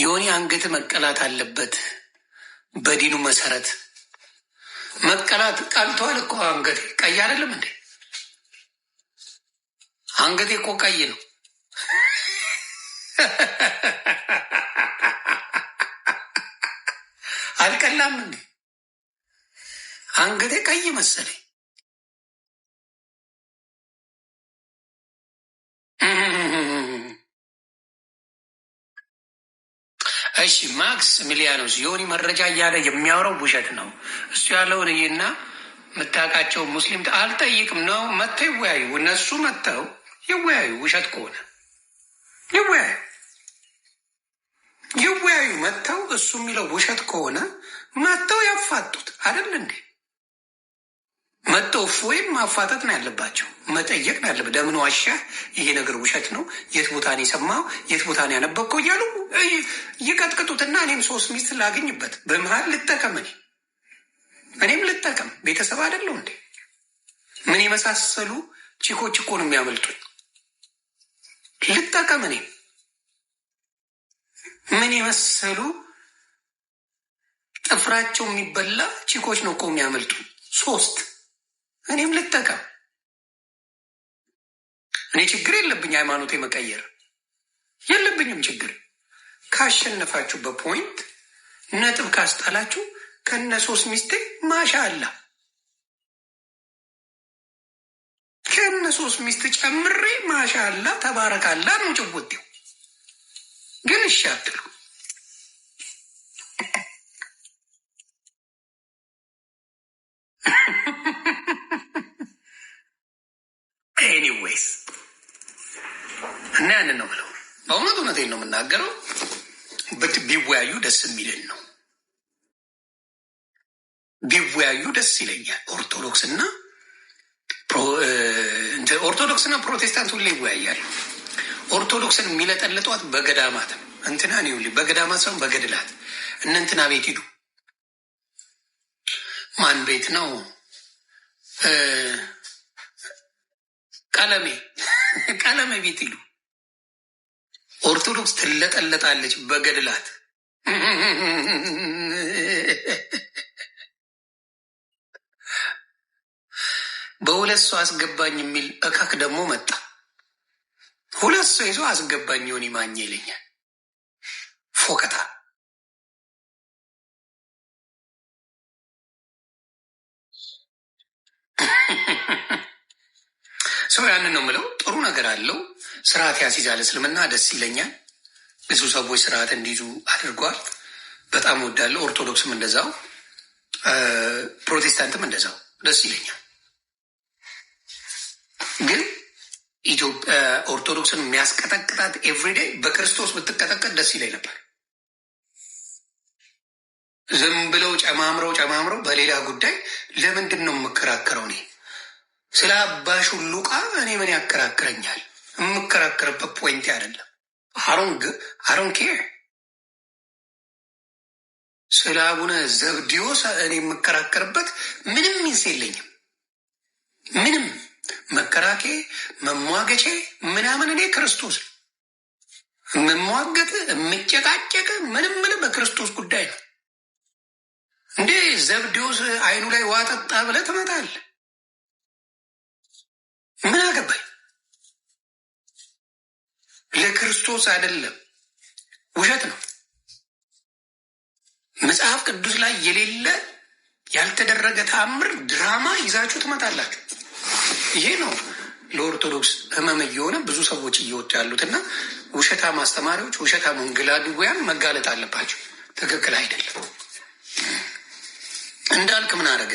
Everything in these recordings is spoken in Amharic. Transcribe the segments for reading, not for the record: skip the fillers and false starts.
ዮኒ አንገት መቀላት አለበት። በዲኑ መሰረት መቀላት ቀልቷል እኮ አንገቴ ቀይ አይደለም እንዴ? አንገቴ እኮ ቀይ ነው። አልቀላም እንዴ? አንገቴ ቀይ መሰለኝ። እሺ ማክስ ሚሊያኖስ ዮኒ መረጃ እያለ የሚያወራው ውሸት ነው። እሱ ያለውን እይና የምታውቃቸው ሙስሊም አልጠይቅም ነው። መጥተው ይወያዩ፣ እነሱ መጥተው ይወያዩ። ውሸት ከሆነ ይወያዩ መጥተው። እሱ የሚለው ውሸት ከሆነ መጥተው ያፋጡት አይደል እንዴ? መጥተው ወይም ማፋጠጥ ነው ያለባቸው፣ መጠየቅ ነው ያለበት። ለምን ዋሻህ? ይሄ ነገር ውሸት ነው፣ የት ቦታ ነው የሰማው፣ የት ቦታ ነው ያነበብከው እያሉ ይቀጥቅጡትና እኔም 3 ሚስት ላገኝበት በመሀል ልጠቀም፣ እኔም ልጠቀም። ቤተሰብ አይደለሁ እንዴ? ምን የመሳሰሉ ቺኮች እኮ ነው የሚያመልጡኝ። ልጠቀም እኔም። ምን የመሰሉ ጥፍራቸው የሚበላ ቺኮች ነው እኮ የሚያመልጡኝ 3። እኔም ልጠቀም። እኔ ችግር የለብኝ፣ ሃይማኖት መቀየር የለብኝም ችግር። ካሸነፋችሁ በፖይንት ነጥብ ካስጣላችሁ ከነ 3 ሚስቴ ማሻ አላ ከነ 3 ሚስት ጨምሬ ማሻ አላ ተባረካላ ነው ጭውቴው። ግን እሺ አትሉ። ኤኒዌይስ እና ያንን ነው ብለው እውነቴን ነው የምናገረው። ቢወያዩ ደስ የሚልን ነው። ቢወያዩ ደስ ይለኛል። ኦርቶዶክስና ፕሮቴስታንት ሁሌ ይወያያሉ። ኦርቶዶክስን የሚለጠልጧት በገዳማት እንትና በገዳማት ሳይሆን በገድላት እንትና ቤት ሂዱ። ማን ቤት ነው? ቀለሜ ቤት ሂዱ። ኦርቶዶክስ ትለጠለጣለች በገድላት። በሁለት ሰው አስገባኝ የሚል እካክ ደግሞ መጣ። 2 ሰው ይዞ አስገባኝ ዮኒ ማኛ ይለኛል። ፎከታ ሰው ያንን ነው የምለው። ጥሩ ነገር አለው። ስርዓት ያስይዛል። እስልምና ደስ ይለኛል። ብዙ ሰዎች ስርዓት እንዲይዙ አድርጓል። በጣም ወዳለው። ኦርቶዶክስም እንደዛው፣ ፕሮቴስታንትም እንደዛው ደስ ይለኛል። ግን ኢትዮጵያ ኦርቶዶክስን የሚያስቀጠቅጣት ኤቭሪዴይ በክርስቶስ ብትቀጠቀጥ ደስ ይለኝ ነበር። ዝም ብለው ጨማምረው በሌላ ጉዳይ ለምንድን ነው የምከራከረው? እኔ ስለ አባሹ ሉቃ እኔ ምን ያከራክረኛል? የምከራከርበት ፖይንት አይደለም። አሮን ኬር ስለ አቡነ ዘብዲዮስ እኔ የምከራከርበት ምንም ሚንስ የለኝም። ምንም መከራኬ መሟገቼ ምናምን እኔ ክርስቶስ የምሟገት የምጨቃጨቅ ምንም በክርስቶስ ጉዳይ ነው። እንዴ ዘብዲዮስ አይኑ ላይ ዋጠጣ ብለህ ትመጣለህ? ምን አገባኝ? ለክርስቶስ አይደለም። ውሸት ነው። መጽሐፍ ቅዱስ ላይ የሌለ ያልተደረገ ተአምር ድራማ ይዛችሁ ትመጣላችሁ። ይሄ ነው ለኦርቶዶክስ ህመም እየሆነ ብዙ ሰዎች እየወጡ ያሉት እና ውሸታም አስተማሪዎች፣ ውሸታም ወንጌላውያን መጋለጥ አለባቸው። ትክክል አይደለም። እንዳልክ ምን አደረገ?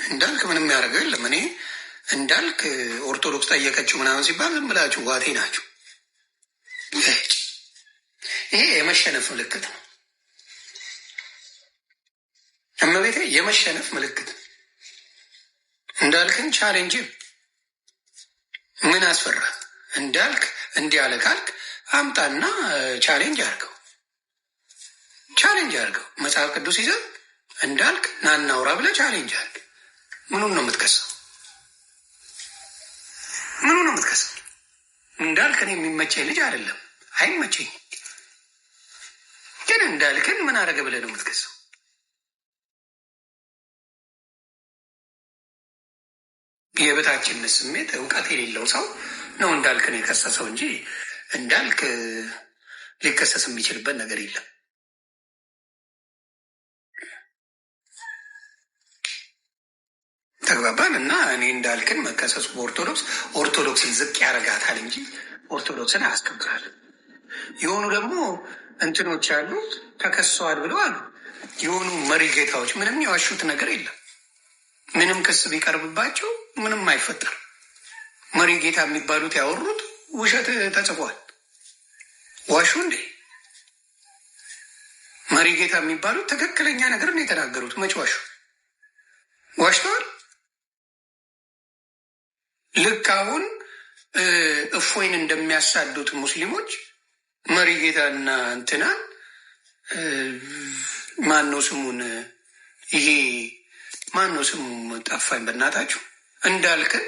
እንዳልክ ምንም ያደረገው የለም። እኔ እንዳልክ ኦርቶዶክስ ጠየቀችው ምናምን ሲባል ዝም ብላችሁ ዋቴ ናችሁ። ይሄ የመሸነፍ ምልክት ነው። እመቤቴ የመሸነፍ ምልክት። እንዳልክን ቻሌንጅ ምን አስፈራ? እንዳልክ እንዲህ አለ ካልክ አምጣና ቻሌንጅ አድርገው። መጽሐፍ ቅዱስ ይዘህ እንዳልክ ናና አውራ ብለህ ቻሌንጅ አድርግ። ምኑን ነው የምትከሰው? እንዳልክ እኔ የሚመቸኝ ልጅ አይደለም፣ አይመቸኝም። እንዳልክን ምን አደረገ ብለህ ነው የምትከሰው? የበታችነት ስሜት እውቀት የሌለው ሰው ነው እንዳልክን የከሰሰው እንጂ እንዳልክ ሊከሰስ የሚችልበት ነገር የለም። ተግባባን። እና እኔ እንዳልክን መከሰሱ ኦርቶዶክስን ዝቅ ያደርጋታል እንጂ ኦርቶዶክስን አያስከብራል። የሆኑ ደግሞ እንትኖች ያሉት ተከሰዋል ብለው አሉ። የሆኑ መሪ ጌታዎች ምንም የዋሹት ነገር የለም። ምንም ክስ ቢቀርብባቸው ምንም አይፈጠርም። መሪ ጌታ የሚባሉት ያወሩት ውሸት ተጽፏል። ዋሹ እንዴ? መሪ ጌታ የሚባሉት ትክክለኛ ነገር ነው የተናገሩት። መች ዋሹ? ዋሽተዋል። ልክ አሁን እፎይን እንደሚያሳዱት ሙስሊሞች መሪ ጌታና እንትናን ማነው ስሙን ይሄ ማነው ስሙ ጠፋኝ፣ በእናታችሁ እንዳልክን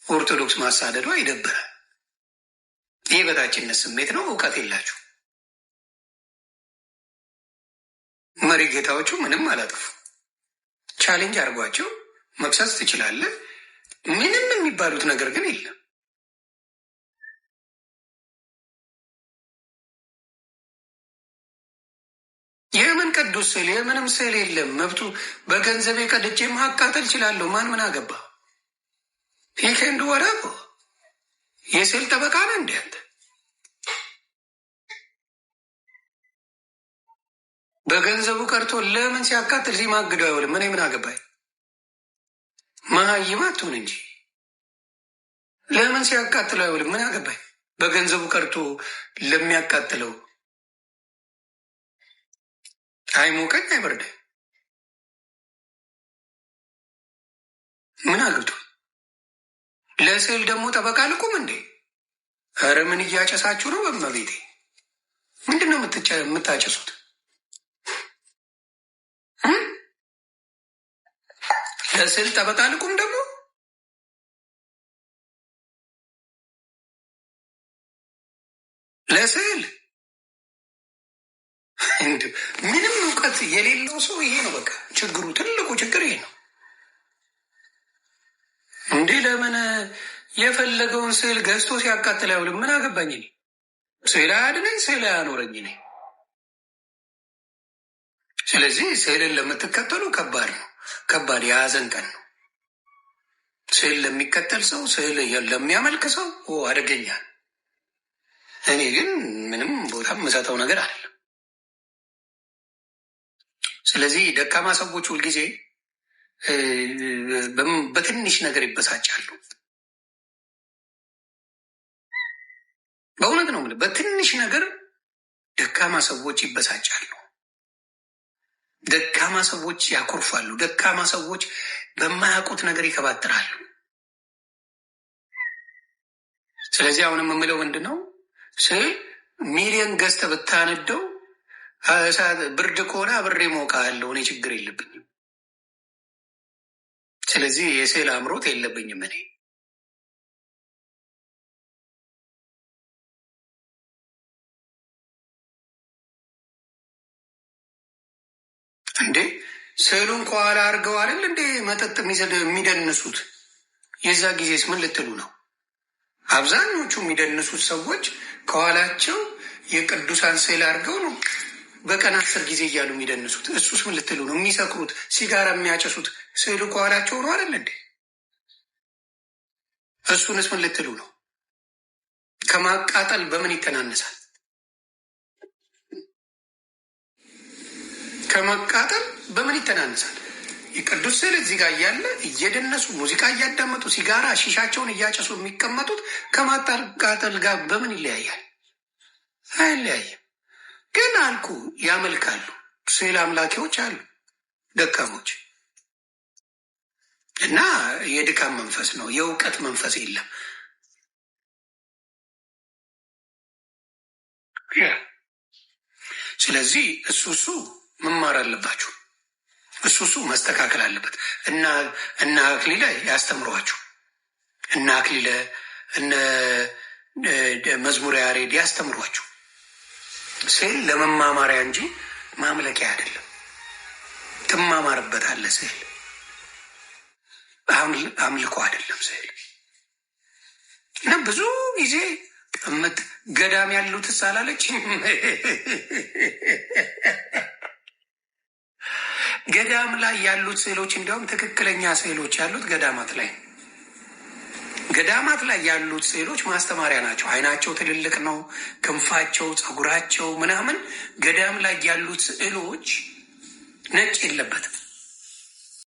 ኦርቶዶክስ ማሳደዷ ይደብራል። ይህ በታችነት ስሜት ነው። እውቀት የላችሁ። መሪ ጌታዎቹ ምንም አላጠፉ። ቻሌንጅ አድርጓቸው መክሰስ ትችላለህ። ምንም የሚባሉት ነገር ግን የለም። የምን ቅዱስ ስዕል የምንም ስዕል የለም። መብቱ በገንዘቤ ቀድቼ ማቃጠል እችላለሁ። ማን ምን አገባ? ፊከንድ ወደ የስዕል ጠበቃ ነህ እንዴ አንተ? በገንዘቡ ቀርቶ ለምን ሲያቃጥል ሲማግደው አይውልም? እኔ ምን አገባኝ? መሀይም አትሁን እንጂ ለምን ሲያቃጥለው አይውልም? ምን አገባኝ? በገንዘቡ ቀርቶ ለሚያቃጥለው አይሞቀኝ አይበርደ ምን አግብቶ? ለስዕል ደግሞ ጠበቃ ልቁም እንዴ? ኧረ ምን እያጨሳችሁ ነው? በመቤቴ ምንድን ነው የምታጨሱት? ለስዕል ጠበቃ ልቁም ደግሞ ለስዕል ምንም እውቀት የሌለው ሰው ይሄ ነው በቃ ችግሩ። ትልቁ ችግር ይሄ ነው እንዴ። ለምን የፈለገውን ስዕል ገዝቶ ሲያቃጥል አይውልም? ምን አገባኝ እኔ? ስዕል አያድነኝ፣ ስዕል አያኖረኝ እኔ። ስለዚህ ስዕልን ለምትከተሉ ከባድ ነው፣ ከባድ የሀዘን ቀን ነው። ስዕል ለሚከተል ሰው፣ ስዕል ለሚያመልክ ሰው አደገኛ። እኔ ግን ምንም ቦታ የምሰጠው ነገር አለ። ስለዚህ ደካማ ሰዎች ሁልጊዜ በትንሽ ነገር ይበሳጫሉ። በእውነት ነው የምልህ፣ በትንሽ ነገር ደካማ ሰዎች ይበሳጫሉ። ደካማ ሰዎች ያኮርፋሉ። ደካማ ሰዎች በማያውቁት ነገር ይከባጥራሉ። ስለዚህ አሁንም የምለው ምንድን ነው፣ ስዕል ሚሊዮን ገዝተህ ብታነደው ብርድ ከሆነ አብሬ ሞቃለሁ። እኔ ችግር የለብኝም። ስለዚህ የስዕል አምሮት የለብኝም እኔ። እንዴ ስዕሉን ከኋላ አድርገው አይደል እንዴ መጠጥ የሚደንሱት? የዛ ጊዜስ ምን ልትሉ ነው? አብዛኞቹ የሚደንሱት ሰዎች ከኋላቸው የቅዱሳን ስዕል አድርገው ነው በቀን 10 ጊዜ እያሉ የሚደንሱት። እሱስ ምን ልትሉ ነው? የሚሰክሩት፣ ሲጋራ የሚያጨሱት ስዕሉ ከኋላቸው ነው አይደል እንዴ? እሱንስ ምን ልትሉ ነው? ከማቃጠል በምን ይተናነሳል? ከመቃጠል በምን ይተናነሳል? የቅዱስ ስዕል እዚህ ጋር እያለ እየደነሱ ሙዚቃ እያዳመጡ ሲጋራ ሺሻቸውን እያጨሱ የሚቀመጡት ከማቃጠል ጋር በምን ይለያያል? አይለያይም። ግን አልኩ ያመልካሉ። ስዕል አምላኪዎች አሉ፣ ደካሞች እና የድካም መንፈስ ነው፣ የእውቀት መንፈስ የለም። ስለዚህ እሱ መማር አለባችሁ። እሱ መስተካከል አለበት። እና አክሊለ ያስተምሯችሁ፣ እና አክሊለ እነ መዝሙረ ያሬድ ያስተምሯችሁ። ስዕል ለመማማሪያ እንጂ ማምለኪያ አይደለም። ትማማርበታለህ። ስዕል አምልኮ አይደለም ስዕል። እና ብዙ ጊዜ ገዳም ያሉት ሳላለች ገዳም ላይ ያሉት ስዕሎች እንዲያውም ትክክለኛ ስዕሎች ያሉት ገዳማት ላይ ገዳማት ላይ ያሉት ስዕሎች ማስተማሪያ ናቸው። አይናቸው ትልልቅ ነው፣ ክንፋቸው፣ ፀጉራቸው ምናምን። ገዳም ላይ ያሉት ስዕሎች ነጭ የለበትም።